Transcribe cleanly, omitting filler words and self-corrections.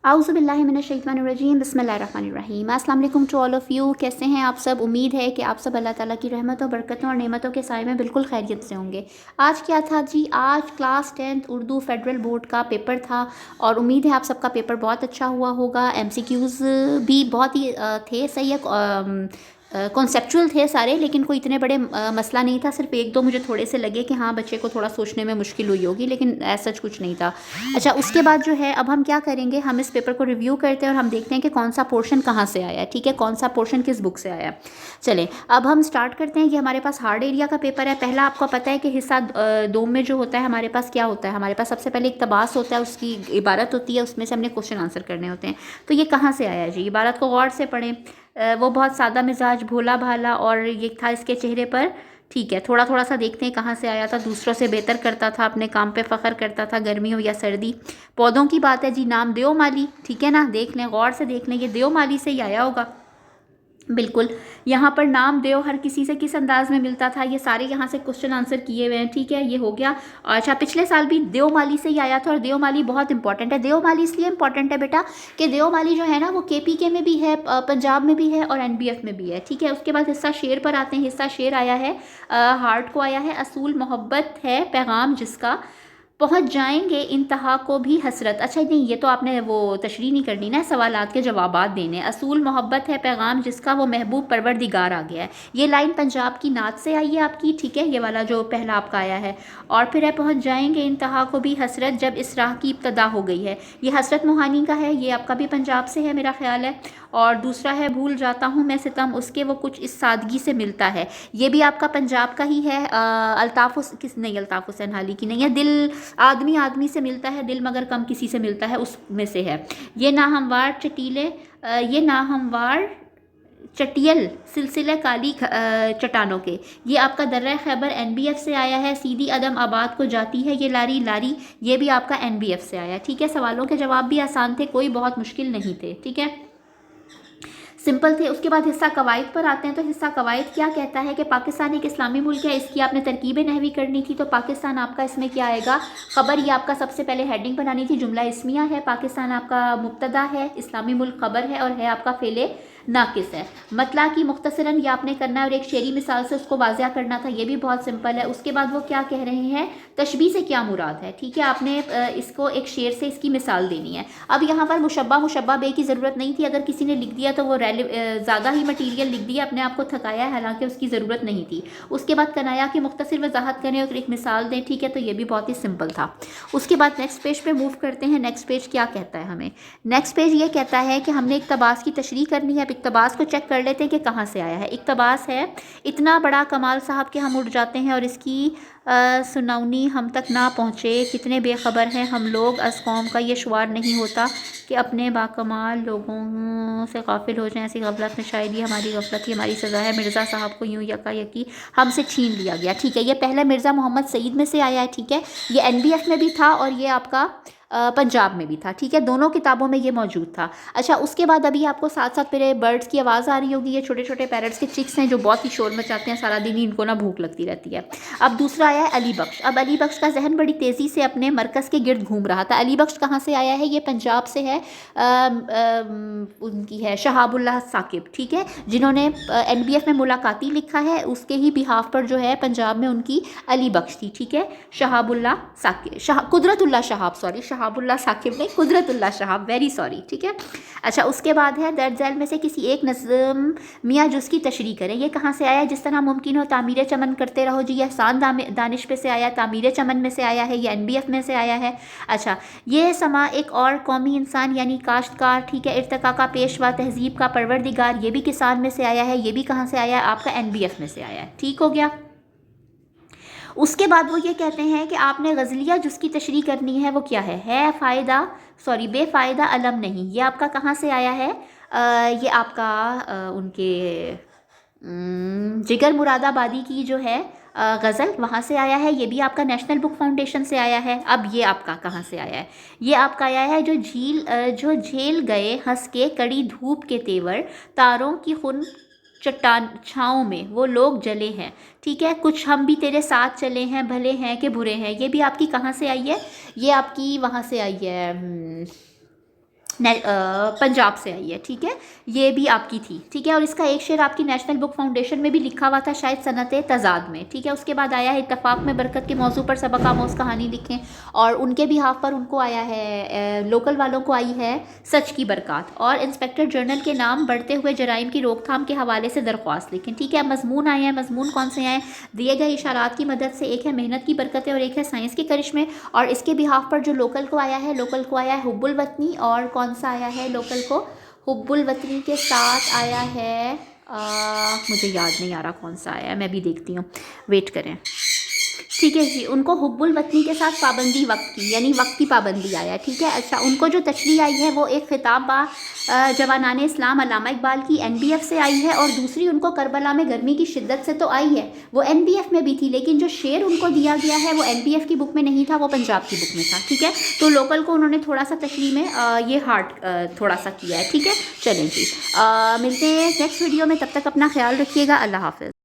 आउज़ुबिल्लाहिमिनश्शैतानिर्रजीम बिस्मिल्लाहिर्रहमानिर्रहीम। अस्सलाम वालेकुम टू ऑल ऑफ़ यू। कैसे हैं आप सब? उम्मीद है कि आप सब अल्लाह ताला की रहमतों, बरकतों और नेमतों के साए में बिल्कुल खैरियत से होंगे। आज क्या था जी? आज class 10th Urdu federal board का पेपर था और उम्मीद है आप सबका पेपर बहुत अच्छा हुआ होगा। एमसीक्यूज़ भी बहुत ही थे, सही है, कॉन्सेप्चुअल थे सारे, लेकिन कोई इतने बड़े मसला नहीं था। सिर्फ एक दो मुझे थोड़े से लगे कि हाँ बच्चे को थोड़ा सोचने में मुश्किल हुई होगी, लेकिन ऐसा कुछ नहीं था। अच्छा, उसके बाद जो है अब हम क्या करेंगे, हम इस पेपर को रिव्यू करते हैं और हम देखते हैं कि कौन सा पोर्शन कहाँ से आया है, ठीक है, कौन सा पोर्शन किस बुक से आया है। चलें अब हम स्टार्ट करते हैं कि हमारे पास हार्ड एरिया का पेपर है। पहला आपको पता है कि हिस्सा दो में जो होता है हमारे पास क्या होता है, हमारे पास सबसे पहले इक़्तिबास होता है, उसकी इबारत होती है, उसमें से हमने क्वेश्चन आंसर करने होते हैं। तो ये कहाँ से आया है जी? इबारत को गौर से पढ़ें। वो बहुत सादा मिजाज, भोला भाला और ये था इसके चेहरे पर, ठीक है। थोड़ा थोड़ा सा देखते हैं कहाँ से आया था। दूसरों से बेहतर करता था, अपने काम पे फ़ख्र करता था, गर्मी हो या सर्दी। पौधों की बात है जी, नाम देओमाली, ठीक है ना, देख लें, गौर से देख लें, ये देओमाली से ही आया होगा बिल्कुल। यहाँ पर नाम देव हर किसी से किस अंदाज में मिलता था, ये सारे यहाँ से क्वेश्चन आंसर किए हुए हैं, ठीक है, ये हो गया। अच्छा, पिछले साल भी देवमाली से ही आया था और देवमाली बहुत इंपॉर्टेंट है। देवमाली इसलिए इंपॉर्टेंट है बेटा कि देवमाली जो है ना वो केपीके में भी है, पंजाब में भी है और एनबीएफ में भी है, ठीक है। उसके बाद हिस्सा शेर पर आते हैं। हिस्सा शेर आया है, हार्ट को आया है, असूल मोहब्बत है पैगाम जिसका, पहुंच जाएंगे इंतहा को भी हसरत। अच्छा नहीं, ये तो आपने वो तशरीह नहीं करनी ना, सवालात के जवाबात देने। असूल मोहब्बत है पैगाम जिसका, वो महबूब परवरदिगार आ गया है। ये लाइन पंजाब की नात से आई है आपकी, ठीक है, ये वाला जो पहला आपका आया है। और फिर है पहुंच जाएंगे इंतहा को भी हसरत जब इस राह की इब्तदा हो गई है, ये हसरत मोहानी का है, ये आपका भी पंजाब से है मेरा ख्याल है। और दूसरा है भूल जाता हूँ मैं सितम उसके, वो कुछ इस सादगी से मिलता है, ये भी आपका पंजाब का ही है। किस नहीं, अल्ताफ़ हुसैन हाली की नहीं है। दिल आदमी आदमी से मिलता है, दिल मगर कम किसी से मिलता है, उसमें से है। ये नाहमवार चटीले, ये नाहमवार चटियल सिलसिले काली चट्टानों के, ये आपका दर्रा खैबर एनबीएफ से आया है। सीधी अदम आबाद को जाती है ये लारी लारी, ये भी आपका एनबीएफ से आया है, ठीक है। सवालों के जवाब भी आसान थे, कोई बहुत मुश्किल नहीं थे, ठीक है, सिंपल थे। उसके बाद हिस्सा कवायद पर आते हैं। तो हिस्सा कवायद क्या कहता है कि पाकिस्तान एक इस्लामी मुल्क है, इसकी आपने तरकीब नहवी करनी थी। तो पाकिस्तान आपका इसमें क्या आएगा, खबर, ये आपका सबसे पहले हेडिंग बनानी थी, जुमला इस्मिया है, पाकिस्तान आपका मुब्तदा है, इस्लामी मुल्क खबर है और है आपका फेले नाकिस है। मतला की मुख्तसरन ये आपने करना है और एक शेरी मिसाल से उसको वाज़िया करना था, ये भी बहुत सिंपल है। उसके बाद वो क्या कह रहे हैं, तशबीह से क्या मुराद है, ठीक है, आपने इसको एक शेर से इसकी मिसाल देनी है। अब यहाँ पर मुशब्बा बे की ज़रूरत नहीं थी, अगर किसी ने लिख दिया तो वो ज़्यादा ही मटीरियल लिख दिया, अपने आप को थकाया है, हालांकि उसकी ज़रूरत नहीं थी। उसके बाद कनाया की मुख्तसर वजाहत करें और एक मिसाल दें, ठीक है, तो ये भी बहुत ही सिंपल था। उसके बाद नेक्स्ट पेज पे मूव करते हैं। नेक्स्ट पेज क्या कहता है हमें, नेक्स्ट पेज ये कहता है कि हमने इक़्तिबास की तशरीह करनी है। अब इक़्तिबास को चेक कर लेते हैं कि कहाँ से आया है। इक़्तिबास है, इतना बड़ा कमाल साहब के हम उड़ जाते हैं और इसकी सुनौनी हम तक ना पहुँचे, कितने बेखबर हैं हम लोग, अस कौम का ये शुमार नहीं होता कि अपने बाकमाल लोगों से गाफिल हो जाएं। ऐसी गफलत में शायद ये हमारी गफलत ही हमारी सज़ा है। मिर्ज़ा साहब को यूँ यकी हमसे छीन लिया गया, ठीक है। ये पहले मिर्ज़ा मोहम्मद सईद में से आया है, ठीक है, ये एनबीएफ में भी था और ये आपका पंजाब में भी था, ठीक है, दोनों किताबों में ये मौजूद था। अच्छा, उसके बाद अभी आपको साथ साथ मेरे बर्ड्स की आवाज़ आ रही होगी, ये छोटे छोटे पैरट्स के चिक्स हैं जो बहुत ही शोर मचाते हैं, सारा दिन ही इनको ना भूख लगती रहती है। अब दूसरा आया है अली बख्श। अब अली बख्श का जहन बड़ी तेज़ी से अपने मरकज़ के गिर्द घूम रहा था। अली बख्श कहाँ से आया है, ये पंजाब से है, उनकी है शहाबुल्लाह साकिब, ठीक है, जिन्होंने एनबीएफ में मुलाकाती लिखा है, उसके ही बिहाफ पर जो है पंजाब में उनकी अली बख्श थी, ठीक है, शहाबुल्लाह साकिब, कुदरतुल्लाह शहाब, सॉरी, शहाबुल्लाह साकिब नहीं, कुदरतुल्लाह शहाब, वेरी सॉरी, ठीक है। अच्छा, उसके बाद है दर्ज झैल में से किसी एक नज़म मियाँ जुज़ की तशरीह करें। ये कहाँ से आया, जिस तरह मुमकिन हो तामीर चमन करते रहो जी, यह एहसान दानिश पे से आया, तामीर चमन में से आया है, ये एनबीएफ में से आया है। अच्छा, ये समा एक और कौमी इंसान यानी काश्तकार, ठीक है, इर्तिका का पेशवा, तहजीब का परवरदिगार, ये भी किसान में से आया है, ये भी कहाँ से आया है, आपका एनबीएफ में से आया है, ठीक हो गया। उसके बाद वो ये कहते हैं कि आपने गज़लिया जिसकी तशरीह करनी है वो क्या है फ़ायदा, सॉरी, बेफ़ायदा अलम नहीं, ये आपका कहाँ से आया है, ये आपका उनके जिगर मुरादाबादी की जो है गज़ल, वहाँ से आया है। ये भी आपका नेशनल बुक फाउंडेशन से आया है। अब ये आपका कहाँ से आया है, ये आपका आया है जो झेल गए हंस के कड़ी धूप के तेवर, तारों की खुन चट्टान छाँव में वो लोग जले हैं, ठीक है, कुछ हम भी तेरे साथ चले हैं, भले हैं कि बुरे हैं, ये भी आपकी कहाँ से आई है, ये आपकी वहाँ से आई है, पंजाब से आई है, ठीक है, ये भी आपकी थी, ठीक है। और इसका एक शेर आपकी नेशनल बुक फाउंडेशन में भी लिखा हुआ था, शायद सनत तज़ाद में, ठीक है। उसके बाद आया है इत्तफाक में बरकत के मौजू पर सबक आमोज़ कहानी लिखें, और उनके भी हाफ पर उनको आया है, लोकल वालों को आई है सच की बरकत। और इंस्पेक्टर जनरल के नाम बढ़ते हुए जराइम की रोकथाम के हवाले से दरख्वास्त लिखें, ठीक है। मजमून आए हैं, मजमून कौन से आए दिए गए इशारात की मदद से, एक है मेहनत की बरकतें और एक है साइंस के करिश्मे। और इसके बिहाफ पर जो लोकल को आया है, लोकल को आया है हुब्बुल वतनी, और कौन सा आया है लोकल को, हुब्बुल वतनी के साथ आया है मुझे याद नहीं आ रहा कौन सा आया है, मैं भी देखती हूँ, वेट करें, ठीक है जी। उनको हुब्बुल वतनी के साथ पाबंदी वक्त की, यानी वक्त की पाबंदी आया है, ठीक है। अच्छा, उनको जो तशरीह आई है वो एक खिताब बा जवानान इस्लाम अल्लामा इकबाल की NBF से आई है, और दूसरी उनको करबला में गर्मी की शिद्दत से तो आई है, वो NBF में भी थी, लेकिन जो शेर उनको दिया गया है वो NBF की बुक में नहीं था, वो पंजाब की बुक में था, ठीक है। तो लोकल को उन्होंने थोड़ा सा तशरीह में ये हार्ड थोड़ा सा किया है, ठीक है। चलें जी, मिलते हैं नेक्स्ट वीडियो में, तब तक अपना ख्याल रखिएगा, अल्लाह हाफ़िज़।